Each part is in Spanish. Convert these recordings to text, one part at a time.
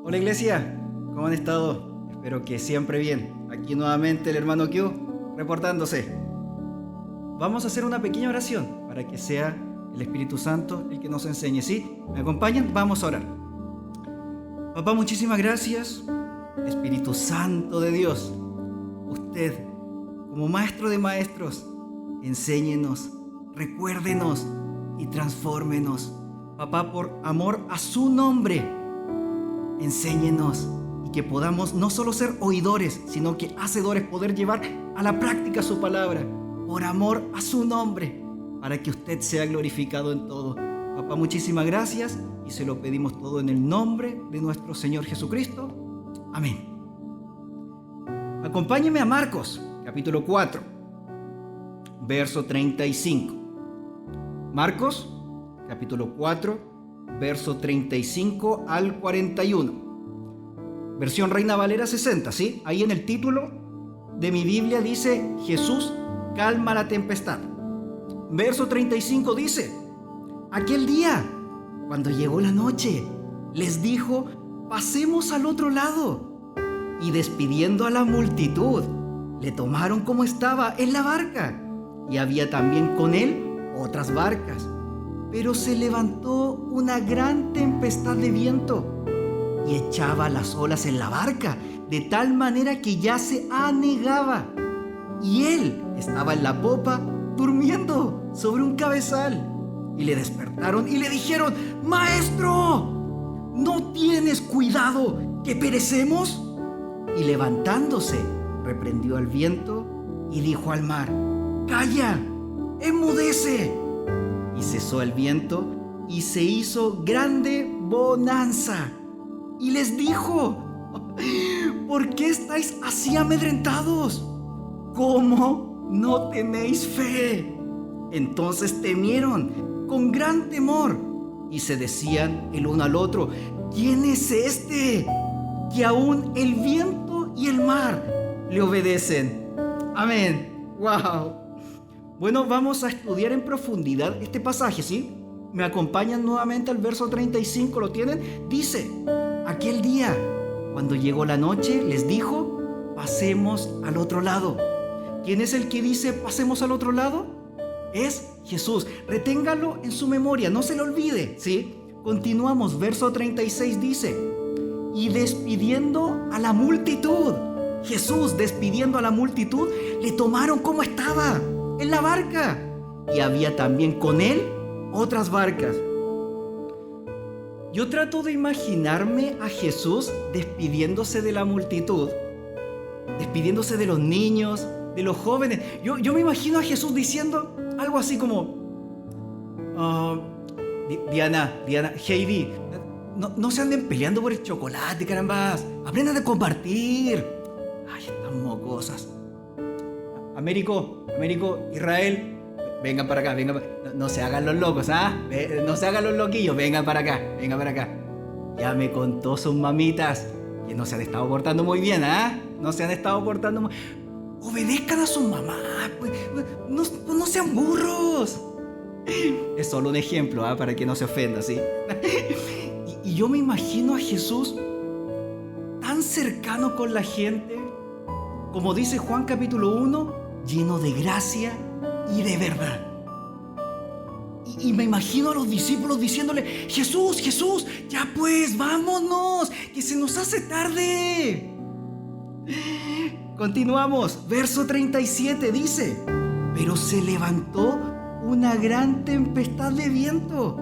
Hola iglesia, ¿cómo han estado? Espero que siempre bien. Aquí nuevamente el hermano Q reportándose. Vamos a hacer una pequeña oración para que sea el Espíritu Santo el que nos enseñe. ¿Sí? ¿Me acompañan? Vamos a orar. Papá, muchísimas gracias. Espíritu Santo de Dios, usted, como maestro de maestros, enséñenos, recuérdenos y transfórmenos. Papá, por amor a su nombre, enséñenos y que podamos no solo ser oidores, sino que hacedores, poder llevar a la práctica su palabra, por amor a su nombre, para que usted sea glorificado en todo. Papá, muchísimas gracias y se lo pedimos todo en el nombre de nuestro Señor Jesucristo. Amén. Acompáñeme a Marcos, capítulo 4, verso 35. Marcos, capítulo 4, verso 35 al 41. Versión Reina Valera 60, ¿sí? Ahí en el título de mi Biblia dice: Jesús calma la tempestad. Verso 35 dice: aquel día, cuando llegó la noche, les dijo: pasemos al otro lado. Y despidiendo a la multitud, le tomaron como estaba en la barca, y había también con él otras barcas. Pero se levantó una gran tempestad de viento y echaba las olas en la barca, de tal manera que ya se anegaba. Y él estaba en la popa, durmiendo sobre un cabezal. Y le despertaron y le dijeron: ¡Maestro! ¿No tienes cuidado que perecemos? Y levantándose, reprendió al viento y dijo al mar: ¡Calla! ¡Enmudece! Y cesó el viento y se hizo grande bonanza. Y les dijo: ¿por qué estáis así amedrentados? ¿Cómo no tenéis fe? Entonces temieron con gran temor y se decían el uno al otro: ¿quién es este que aún el viento y el mar le obedecen? Amén. ¡Wow! Bueno, vamos a estudiar en profundidad este pasaje, ¿sí? ¿Me acompañan nuevamente al verso 35? ¿Lo tienen? Dice: aquel día, cuando llegó la noche, les dijo: pasemos al otro lado. ¿Quién es el que dice pasemos al otro lado? Es Jesús. Reténgalo en su memoria, no se lo olvide, ¿sí? Continuamos, verso 36 dice: y despidiendo a la multitud, Jesús despidiendo a la multitud, le tomaron como estaba, en la barca, y había también con él otras barcas. Yo trato de imaginarme a Jesús despidiéndose de la multitud, despidiéndose de los niños, de los jóvenes. Yo me imagino a Jesús diciendo algo así como: Diana, Heidi, no se anden peleando por el chocolate, carambas. Aprendan a compartir. Ay, estas mocosas. Américo, Israel, vengan para acá, no se hagan los locos, ¿ah? No se hagan los loquillos, vengan para acá. Ya me contó sus mamitas que no se han estado portando muy bien, ¿ah? No se han estado portando muy... Obedezcan a sus mamás, pues, no sean burros. Es solo un ejemplo, ¿ah? Para que no se ofenda, ¿sí? Y yo me imagino a Jesús tan cercano con la gente, como dice Juan capítulo 1, lleno de gracia y de verdad. Y me imagino a los discípulos diciéndole: Jesús, ya pues, vámonos, que se nos hace tarde. Continuamos, verso 37 dice: pero se levantó una gran tempestad de viento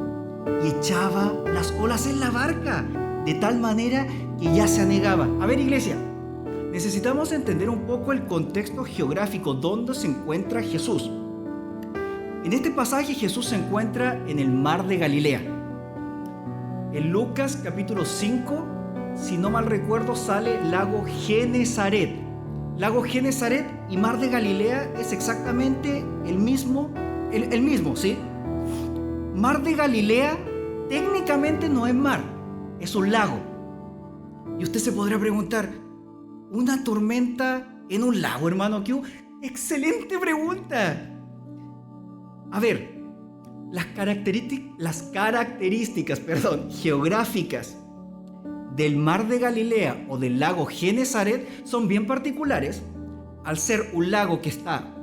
y echaba las olas en la barca, de tal manera que ya se anegaba. A ver, iglesia, necesitamos entender un poco el contexto geográfico donde se encuentra Jesús. En este pasaje Jesús se encuentra en el mar de Galilea. En Lucas capítulo 5, si no mal recuerdo, sale lago Genesaret. Lago Genesaret y mar de Galilea es exactamente el mismo, ¿sí? Mar de Galilea técnicamente no es mar, es un lago. Y usted se podrá preguntar: ¿una tormenta en un lago, hermano Q? ¡Excelente pregunta! A ver, las características geográficas del mar de Galilea o del lago Genesaret son bien particulares. Al ser un lago que está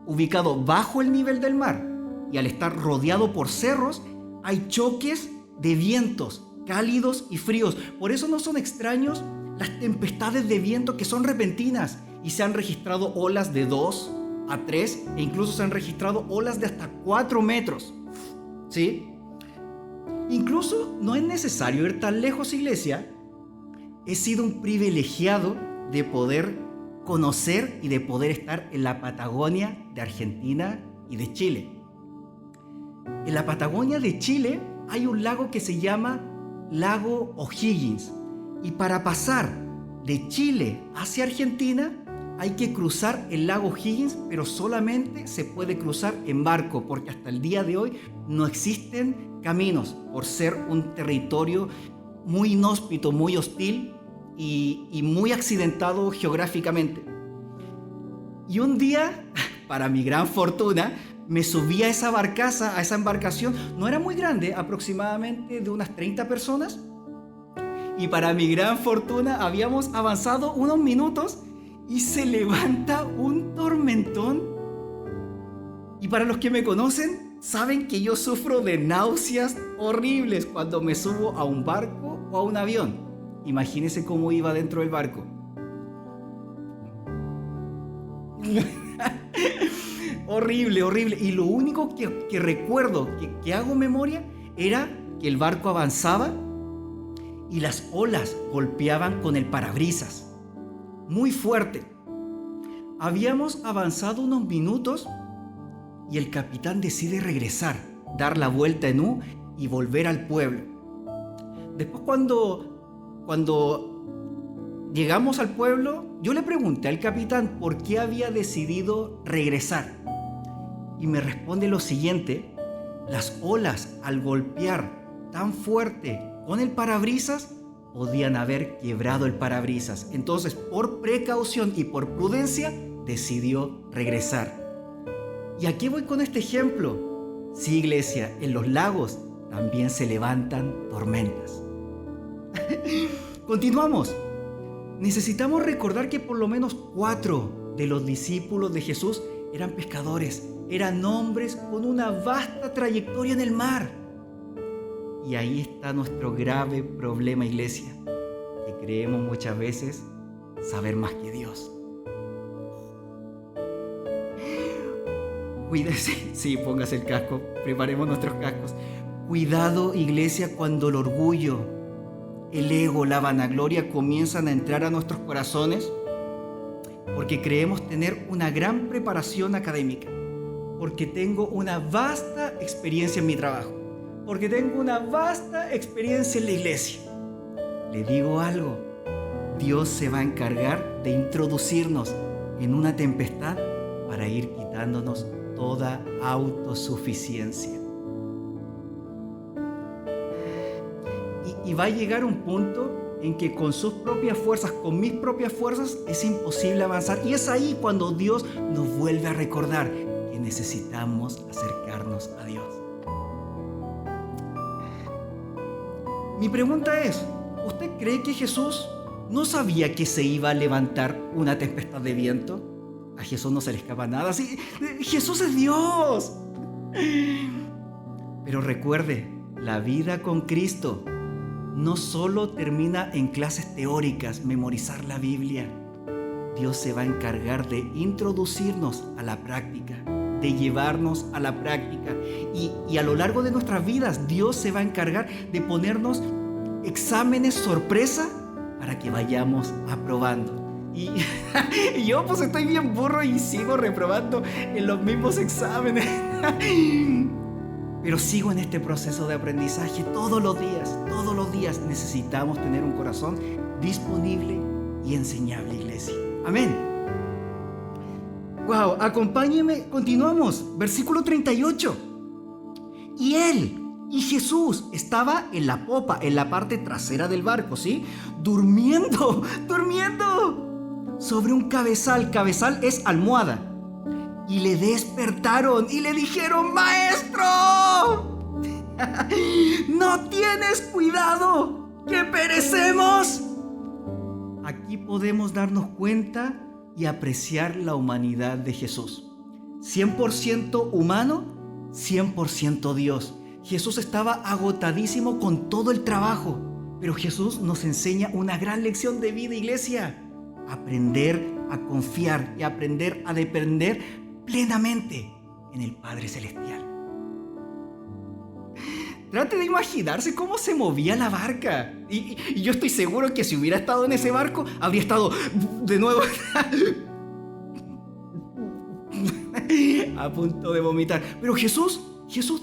ubicado bajo el nivel del mar y al estar rodeado por cerros, hay choques de vientos cálidos y fríos. Por eso no son extraños las tempestades de viento que son repentinas, y se han registrado olas de 2 a 3 e incluso se han registrado olas de hasta 4 metros. ¿Sí? Incluso no es necesario ir tan lejos, iglesia. He sido un privilegiado de poder conocer y de poder estar en la Patagonia de Argentina y de Chile. En la Patagonia de Chile hay un lago que se llama Lago O'Higgins, y para pasar de Chile hacia Argentina hay que cruzar el lago O'Higgins, pero solamente se puede cruzar en barco, porque hasta el día de hoy no existen caminos por ser un territorio muy inhóspito, muy hostil y muy accidentado geográficamente. Y un día, para mi gran fortuna, me subí a esa barcaza, a esa embarcación. No era muy grande, aproximadamente de unas 30 personas. Y para mi gran fortuna habíamos avanzado unos minutos y se levanta un tormentón. Y para los que me conocen, saben que yo sufro de náuseas horribles cuando me subo a un barco o a un avión. Imagínense cómo iba dentro del barco. Horrible, horrible. Y lo único que recuerdo, que hago memoria, era que el barco avanzaba y las olas golpeaban con el parabrisas muy fuerte. Habíamos avanzado unos minutos y el capitán decide regresar, dar la vuelta en U y volver al pueblo. Después cuando llegamos al pueblo, yo le pregunté al capitán por qué había decidido regresar. Y me responde lo siguiente: las olas al golpear tan fuerte con el parabrisas podían haber quebrado el parabrisas. Entonces, por precaución y por prudencia, decidió regresar. ¿Y a qué voy con este ejemplo? Sí, iglesia, en los lagos también se levantan tormentas. Continuamos. Necesitamos recordar que por lo menos 4 de los discípulos de Jesús eran pescadores, eran hombres con una vasta trayectoria en el mar. Y ahí está nuestro grave problema, iglesia, que creemos muchas veces saber más que Dios. Cuídese, sí, póngase el casco, preparemos nuestros cascos. Cuidado, iglesia, cuando el orgullo, el ego, la vanagloria comienzan a entrar a nuestros corazones, porque creemos tener una gran preparación académica, porque tengo una vasta experiencia en mi trabajo, porque tengo una vasta experiencia en la iglesia. Le digo algo: Dios se va a encargar de introducirnos en una tempestad para ir quitándonos toda autosuficiencia. Y va a llegar un punto en que con sus propias fuerzas, con mis propias fuerzas, es imposible avanzar. Y es ahí cuando Dios nos vuelve a recordar que necesitamos acercarnos a Dios. Mi pregunta es: ¿usted cree que Jesús no sabía que se iba a levantar una tempestad de viento? A Jesús no se le escapa nada. Sí, Jesús es Dios. Pero recuerde, la vida con Cristo no solo termina en clases teóricas, memorizar la Biblia. Dios se va a encargar de introducirnos a la práctica, de llevarnos a la práctica. Y a lo largo de nuestras vidas, Dios se va a encargar de ponernos exámenes sorpresa para que vayamos aprobando. Y yo pues estoy bien burro y sigo reprobando en los mismos exámenes. Pero sigo en este proceso de aprendizaje todos los días necesitamos tener un corazón disponible y enseñable, iglesia. Amén. Wow, acompáñenme, continuamos. Versículo 38. Y Jesús estaba en la popa, en la parte trasera del barco, ¿sí? Durmiendo sobre un cabezal. Cabezal es almohada. Y le despertaron y le dijeron: ¡Maestro! ¿No tienes cuidado que perecemos. Aquí podemos darnos cuenta y apreciar la humanidad de Jesús. 100% humano, 100% Dios. Jesús estaba agotadísimo con todo el trabajo, pero Jesús nos enseña una gran lección de vida, iglesia. Aprender a confiar y aprender a depender plenamente en el Padre Celestial. Trate de imaginarse cómo se movía la barca. Y yo estoy seguro que si hubiera estado en ese barco, habría estado de nuevo a punto de vomitar. Pero Jesús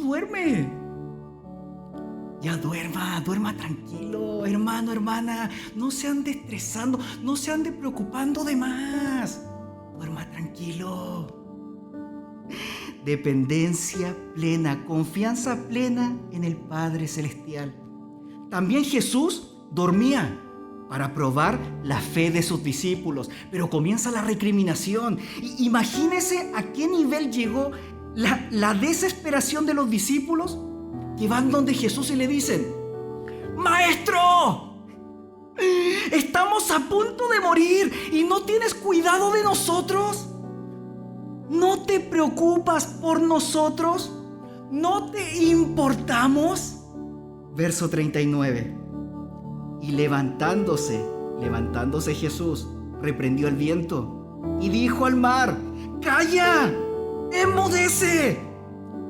duerme. Ya duerma tranquilo, hermano, hermana. No se ande estresando, no se ande preocupando de más. Duerma tranquilo. Dependencia plena, confianza plena en el Padre Celestial. También Jesús dormía para probar la fe de sus discípulos, pero comienza la recriminación. Imagínese a qué nivel llegó la desesperación de los discípulos, que van donde Jesús y le dicen: ¡Maestro! Estamos a punto de morir y no tienes cuidado de nosotros. ¿No te preocupas por nosotros? ¿No te importamos? Verso 39. Y levantándose Jesús, reprendió el viento y dijo al mar: ¡Calla! ¡Enmudece!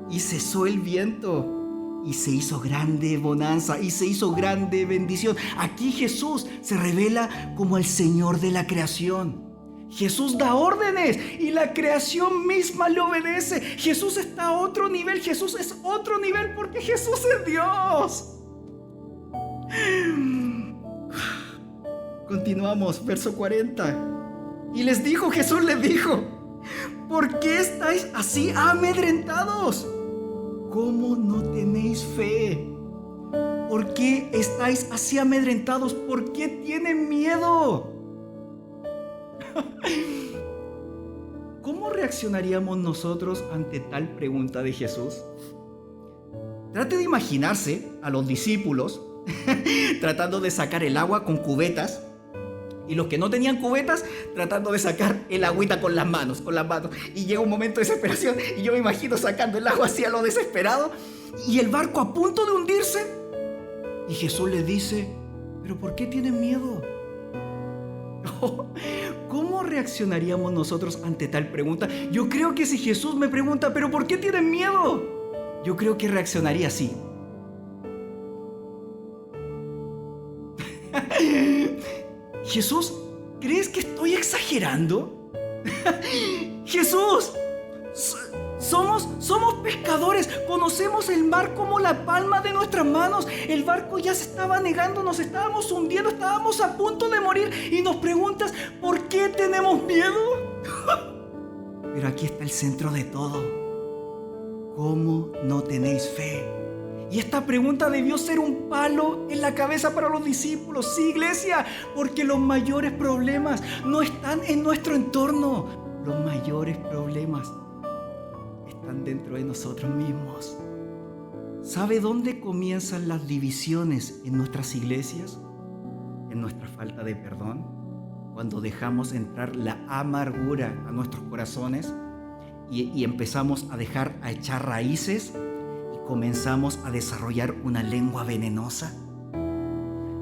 Y cesó el viento y se hizo grande bonanza y se hizo grande bendición. Aquí Jesús se revela como el Señor de la creación. Jesús da órdenes y la creación misma le obedece. Jesús está a otro nivel. Jesús es otro nivel porque Jesús es Dios. Continuamos, verso 40. Y Jesús les dijo: ¿por qué estáis así amedrentados? ¿Cómo no tenéis fe? ¿Por qué estáis así amedrentados? ¿Por qué tienen miedo? ¿Cómo reaccionaríamos nosotros ante tal pregunta de Jesús? Trate de imaginarse a los discípulos tratando de sacar el agua con cubetas, y los que no tenían cubetas tratando de sacar el agüita con las manos. Y llega un momento de desesperación y yo me imagino sacando el agua así a lo desesperado y el barco a punto de hundirse. Y Jesús les dice: ¿pero por qué tienen miedo? ¿Cómo reaccionaríamos nosotros ante tal pregunta? Yo creo que si Jesús me pregunta: ¿pero por qué tienen miedo?, yo creo que reaccionaría así. Jesús, ¿crees que estoy exagerando? Jesús, somos pescadores, conocemos el mar como la palma de nuestras manos. El barco ya se estaba negando, nos estábamos hundiendo, estábamos a punto de morir y nos preguntas: ¿por qué tenemos miedo? Pero aquí está el centro de todo: ¿cómo no tenéis fe? Y esta pregunta debió ser un palo en la cabeza para los discípulos. Sí, iglesia, porque los mayores problemas no están en nuestro entorno. Los mayores problemas están dentro de nosotros mismos. ¿Sabe dónde comienzan las divisiones en nuestras iglesias? En nuestra falta de perdón. Cuando dejamos entrar la amargura a nuestros corazones y empezamos a echar raíces, comenzamos a desarrollar una lengua venenosa.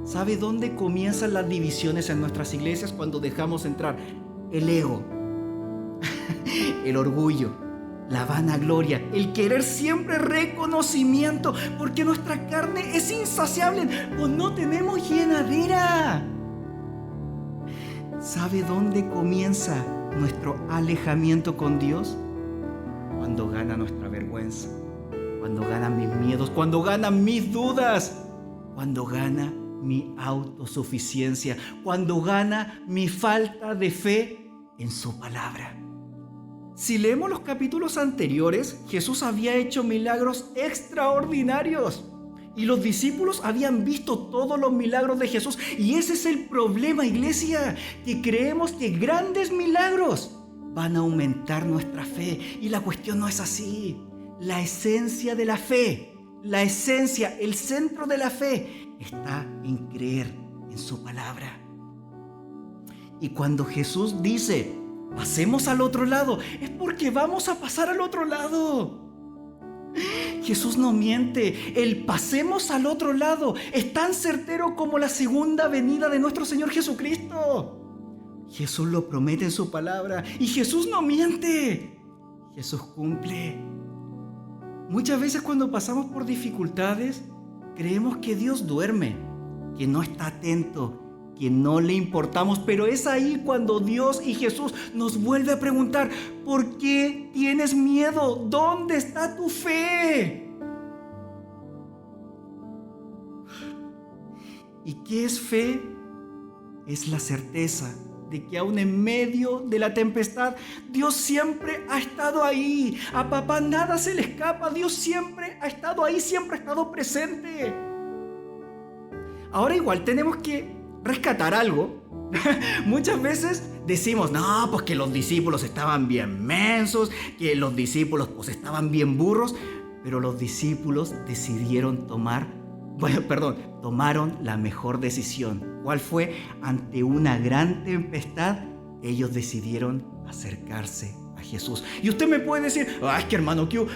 ¿Sabe dónde comienzan las divisiones en nuestras iglesias? Cuando dejamos entrar el ego, el orgullo, la vanagloria, el querer siempre reconocimiento, porque nuestra carne es insaciable, pues no tenemos llenadera. ¿Sabe dónde comienza nuestro alejamiento con Dios? Cuando gana nuestra vergüenza, cuando ganan mis miedos, cuando ganan mis dudas, cuando gana mi autosuficiencia, cuando gana mi falta de fe en su palabra. Si leemos los capítulos anteriores, Jesús había hecho milagros extraordinarios y los discípulos habían visto todos los milagros de Jesús. Y ese es el problema, iglesia, que creemos que grandes milagros van a aumentar nuestra fe, y la cuestión no es así. La esencia de la fe, el centro de la fe está en creer en su palabra. Y cuando Jesús dice, pasemos al otro lado, es porque vamos a pasar al otro lado. Jesús no miente. El pasemos al otro lado es tan certero como la segunda venida de nuestro Señor Jesucristo. Jesús lo promete en su palabra y Jesús no miente. Jesús cumple. Muchas veces cuando pasamos por dificultades, creemos que Dios duerme, que no está atento, que no le importamos, pero es ahí cuando Dios y Jesús nos vuelve a preguntar, ¿por qué tienes miedo? ¿Dónde está tu fe? ¿Y qué es fe? Es la certeza de que aún en medio de la tempestad, Dios siempre ha estado ahí. A papá nada se le escapa. Dios siempre ha estado ahí, siempre ha estado presente. Ahora igual tenemos que rescatar algo. Muchas veces decimos, no, pues que los discípulos estaban bien mensos, que los discípulos pues estaban bien burros, pero los discípulos tomaron la mejor decisión. ¿Cuál fue? Ante una gran tempestad, ellos decidieron acercarse a Jesús. Y usted me puede decir, es que hermano, que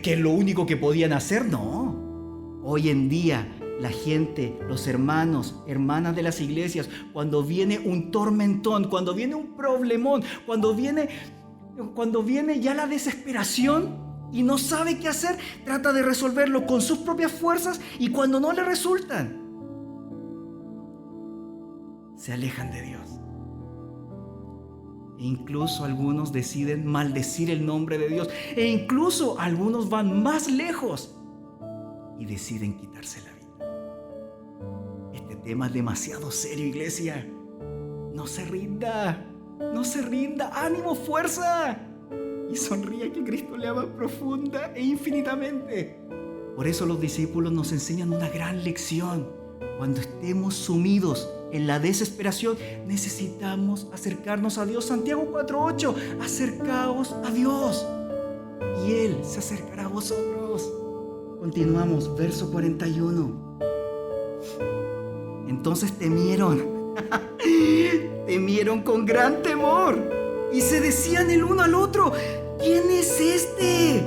es lo único que podían hacer. No. Hoy en día, la gente, los hermanos, hermanas de las iglesias, cuando viene un tormentón, cuando viene un problemón, cuando viene ya la desesperación y no sabe qué hacer, trata de resolverlo con sus propias fuerzas y cuando no le resultan, se alejan de Dios. E incluso algunos deciden maldecir el nombre de Dios. E incluso algunos van más lejos y deciden quitarse la vida. Este tema es demasiado serio, iglesia. No se rinda. No se rinda. ¡Ánimo, fuerza! Y sonríe, que Cristo le ama profunda e infinitamente. Por eso los discípulos nos enseñan una gran lección. Cuando estemos sumidos en la desesperación, necesitamos acercarnos a Dios. Santiago 4:8, acercaos a Dios y Él se acercará a vosotros. Continuamos, verso 41. Entonces temieron con gran temor y se decían el uno al otro, ¿quién es este?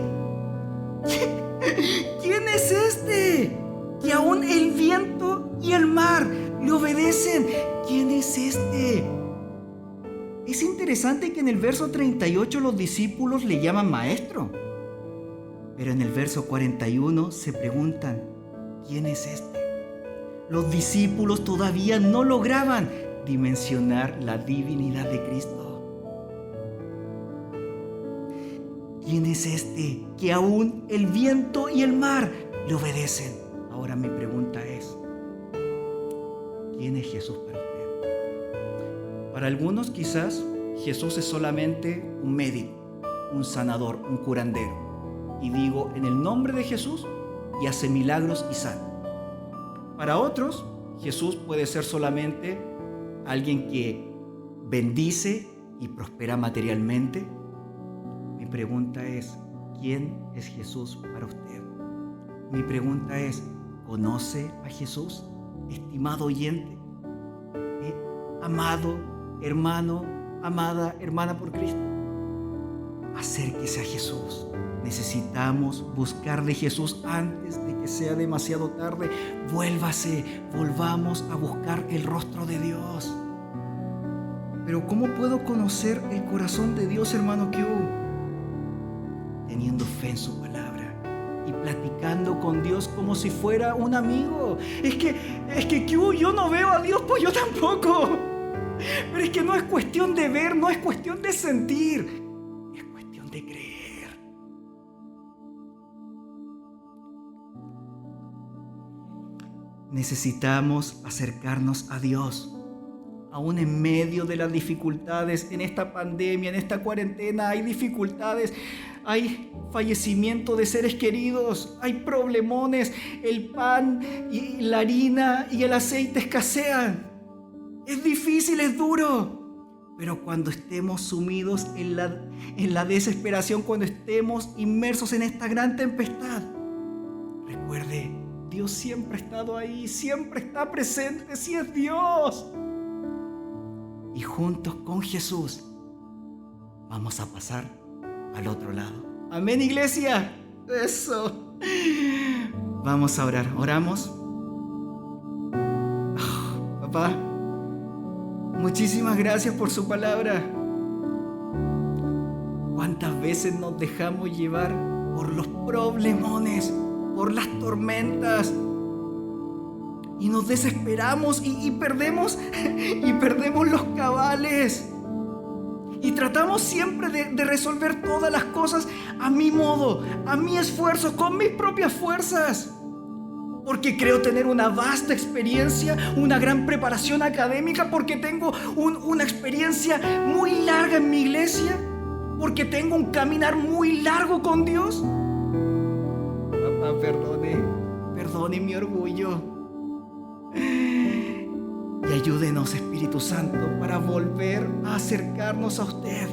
¿Quién es este? Que aún el viento y el mar le obedecen. ¿Quién es este? Es interesante que en el verso 38 los discípulos le llaman maestro. Pero en el verso 41 se preguntan, ¿quién es este? Los discípulos todavía no lograban dimensionar la divinidad de Cristo. ¿Quién es este que aún el viento y el mar le obedecen? Ahora mi pregunta es, ¿quién es Jesús para usted? Para algunos quizás Jesús es solamente un médico, un sanador, un curandero. Y digo en el nombre de Jesús y hace milagros y sana. Para otros, Jesús puede ser solamente alguien que bendice y prospera materialmente. Mi pregunta es, ¿quién es Jesús para usted? Mi pregunta es, ¿conoce a Jesús, estimado oyente? Amado hermano, amada hermana por Cristo. Acérquese a Jesús. Necesitamos buscar de Jesús antes de que sea demasiado tarde. Volvamos a buscar el rostro de Dios. Pero ¿cómo puedo conocer el corazón de Dios, hermano Q? Teniendo fe en su palabra y platicando con Dios como si fuera un amigo. Es que Q, yo no veo a Dios, pues yo tampoco. Pero es que no es cuestión de ver, no es cuestión de sentir, es cuestión de creer. Necesitamos acercarnos a Dios. Aún en medio de las dificultades, en esta pandemia, en esta cuarentena, hay dificultades, hay fallecimiento de seres queridos, hay problemones, el pan y la harina y el aceite escasean. Es difícil, es duro, pero cuando estemos sumidos en la desesperación, cuando estemos inmersos en esta gran tempestad, recuerde Dios siempre ha estado ahí, siempre está presente, si es Dios. Y juntos con Jesús vamos a pasar al otro lado. Amén, iglesia. Eso. Vamos a orar. Oramos. Papá, muchísimas gracias por su palabra. ¿Cuántas veces nos dejamos llevar por los problemones, por las tormentas? Y nos desesperamos y perdemos los cabales. Y tratamos siempre de resolver todas las cosas a mi modo, a mi esfuerzo, con mis propias fuerzas. Porque creo tener una vasta experiencia, una gran preparación académica, porque tengo una experiencia muy larga en mi iglesia, porque tengo un caminar muy largo con Dios. Papá, perdone mi orgullo. Y ayúdenos, Espíritu Santo, para volver a acercarnos a usted.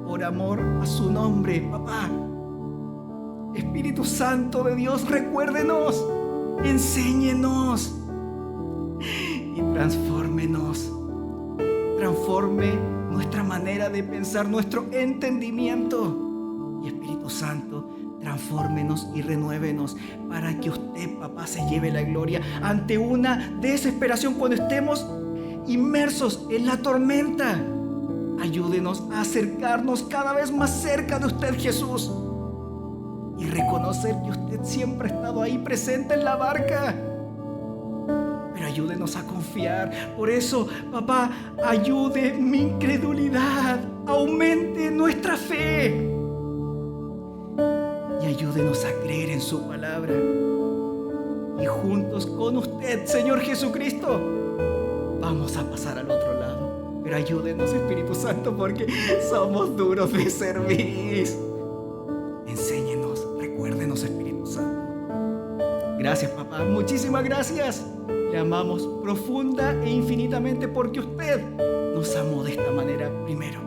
Por amor a su nombre, papá. Espíritu Santo de Dios, recuérdenos, enséñenos y transfórmenos. Transforme nuestra manera de pensar, nuestro entendimiento. Y Espíritu Santo, transfórmenos y renuévenos para que usted, papá, se lleve la gloria ante una desesperación cuando estemos inmersos en la tormenta. Ayúdenos a acercarnos cada vez más cerca de usted, Jesús, y reconocer que usted siempre ha estado ahí presente en la barca. Pero ayúdenos a confiar. Por eso, papá, ayude mi incredulidad, aumente nuestra fe. Y ayúdenos a creer en su palabra. Y juntos con usted, Señor Jesucristo, vamos a pasar al otro lado. Pero ayúdenos, Espíritu Santo, porque somos duros de cerviz. Enséñenos, recuérdenos, Espíritu Santo. Gracias, papá. Muchísimas gracias. Le amamos profunda e infinitamente porque usted nos amó de esta manera primero.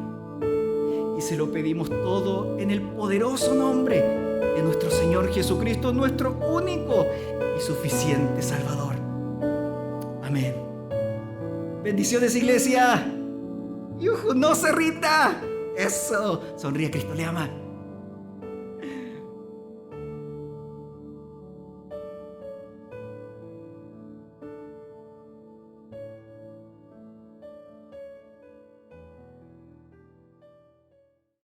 Y se lo pedimos todo en el poderoso nombre de nuestro Señor Jesucristo, nuestro único y suficiente Salvador. Amén. Bendiciones, iglesia. ¡Yujú! ¡No se rinda! Eso. Sonríe, Cristo le ama.